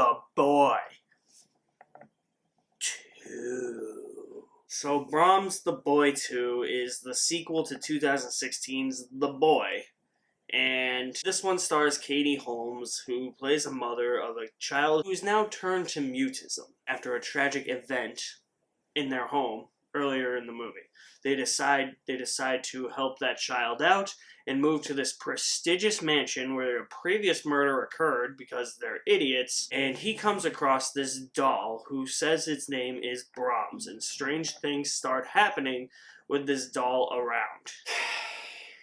The Boy 2. So Brahms' The Boy 2 is the sequel to 2016's The Boy. And this one stars Katie Holmes, who plays a mother of a child who is now turned to mutism after a tragic event in their home earlier in the movie. They decide to help that child out and move to this prestigious mansion where a previous murder occurred because they're idiots, and he comes across this doll who says its name is Brahms, and strange things start happening with this doll around.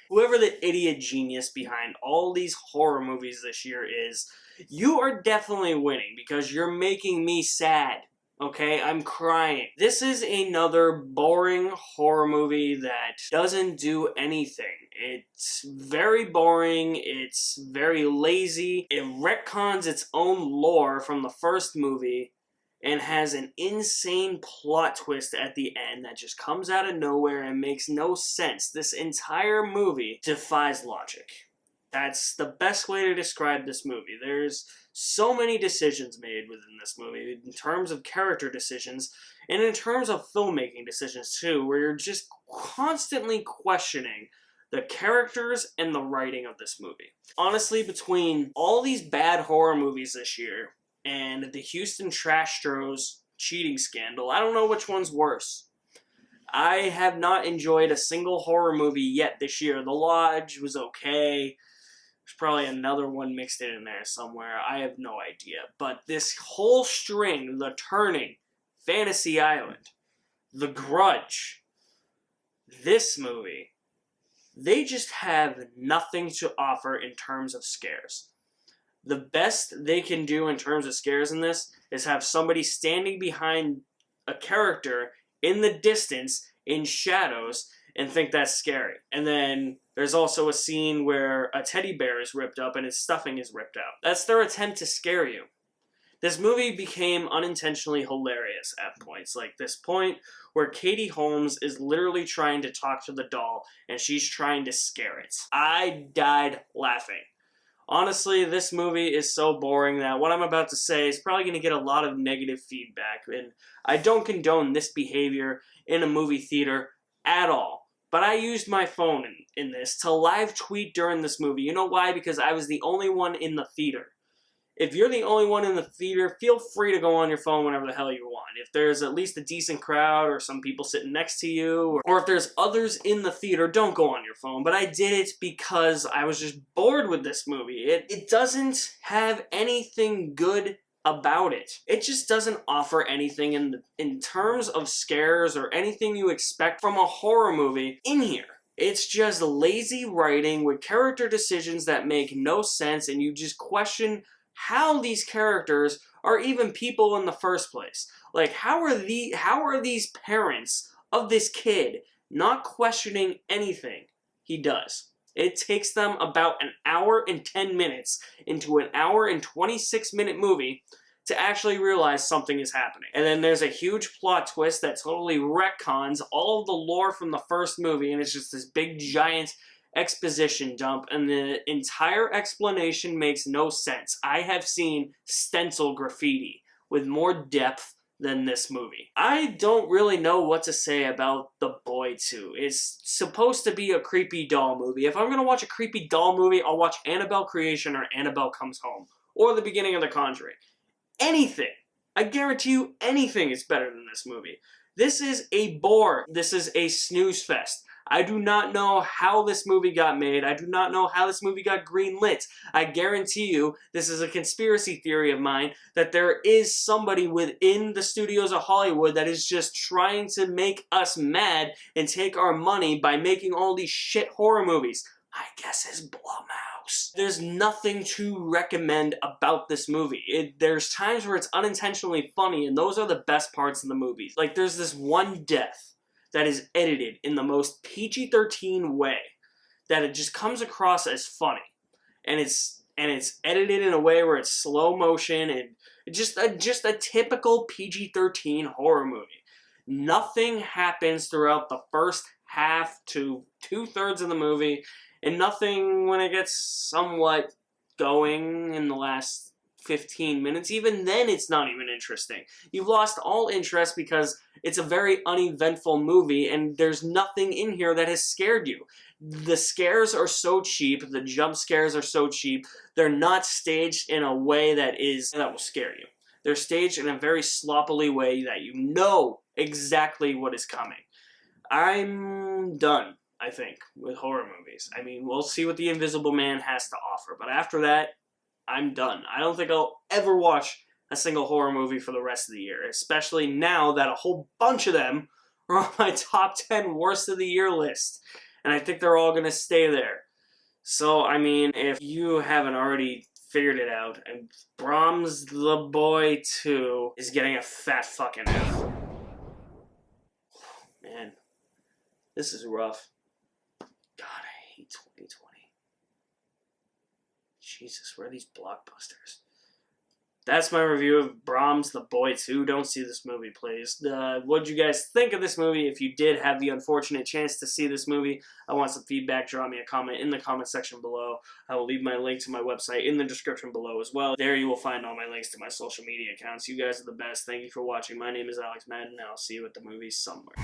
Whoever the idiot genius behind all these horror movies this year is, you are definitely winning because you're making me sad. Okay, I'm crying. This is another boring horror movie that doesn't do anything. It's very boring, it's very lazy, it retcons its own lore from the first movie, and has an insane plot twist at the end that just comes out of nowhere and makes no sense. This entire movie defies logic. That's the best way to describe this movie. There's so many decisions made within this movie, in terms of character decisions, and in terms of filmmaking decisions too, where you're just constantly questioning the characters and the writing of this movie. Honestly, between all these bad horror movies this year, and the Houston Trastros cheating scandal, I don't know which one's worse. I have not enjoyed a single horror movie yet this year. The Lodge was okay. There's probably another one mixed in there somewhere. I have no idea. But this whole string, The Turning, Fantasy Island, The Grudge, this movie, they just have nothing to offer in terms of scares. The best they can do in terms of scares in this is have somebody standing behind a character in the distance, in shadows, and think that's scary. And then there's also a scene where a teddy bear is ripped up and his stuffing is ripped out. That's their attempt to scare you. This movie became unintentionally hilarious at points, like this point where Katie Holmes is literally trying to talk to the doll and she's trying to scare it. I died laughing. Honestly, this movie is so boring that what I'm about to say is probably going to get a lot of negative feedback, and I don't condone this behavior in a movie theater at all. But I used my phone in this to live tweet during this movie. You know why? Because I was the only one in the theater. If you're the only one in the theater, feel free to go on your phone whenever the hell you want. If there's at least a decent crowd or some people sitting next to you, or if there's others in the theater, don't go on your phone. But I did it because I was just bored with this movie. It doesn't have anything good about it. It just doesn't offer anything in terms of scares or anything you expect from a horror movie in here. It's just lazy writing with character decisions that make no sense, and you just question how these characters are even people in the first place. Like, how are these parents of this kid not questioning anything he does? It takes them about an hour and 10 minutes into an hour and 26-minute movie to actually realize something is happening. And then there's a huge plot twist that totally retcons all of the lore from the first movie, and it's just this big giant exposition dump, and the entire explanation makes no sense. I have seen stencil graffiti with more depth than this movie. I don't really know what to say about The Boy 2. It's supposed to be a creepy doll movie. If I'm gonna watch a creepy doll movie, I'll watch Annabelle Creation or Annabelle Comes Home, or the beginning of The Conjuring. Anything. I guarantee you anything is better than this movie. This is a bore. This is a snooze fest. I do not know how this movie got made. I do not know how this movie got greenlit. I guarantee you, this is a conspiracy theory of mine, that there is somebody within the studios of Hollywood that is just trying to make us mad and take our money by making all these shit horror movies. My guess is Blumhouse. There's nothing to recommend about this movie. There's times where it's unintentionally funny, and those are the best parts of the movie. Like, there's this one death that is edited in the most PG-13 way, that it just comes across as funny, and it's edited in a way where it's slow motion and just a typical PG-13 horror movie. Nothing happens throughout the first half to 2/3 of the movie, and nothing when it gets somewhat going in the last 15 minutes. Even then, it's not even interesting. You've lost all interest because it's a very uneventful movie, and there's nothing in here that has scared you. The scares are so cheap, the jump scares are so cheap, they're not staged in a way that will scare you. They're staged in a very sloppily way that you know exactly what is coming. I'm done, I think, with horror movies. I mean, we'll see what The Invisible Man has to offer, but after that, I'm done. I don't think I'll ever watch a single horror movie for the rest of the year, especially now that a whole bunch of them are on my top 10 worst of the year list, and I think they're all going to stay there. So, I mean, if you haven't already figured it out, and Brahms the Boy 2 is getting a fat fucking F. Man, this is rough. God, I hate 2020. Jesus, where are these blockbusters? That's my review of Brahms the Boy 2. Don't see this movie, please. What'd you guys think of this movie? If you did have the unfortunate chance to see this movie, I want some feedback. Drop me a comment in the comment section below. I will leave my link to my website in the description below as well. There you will find all my links to my social media accounts. You guys are the best. Thank you for watching. My name is Alex Madden, and I'll see you at the movies somewhere.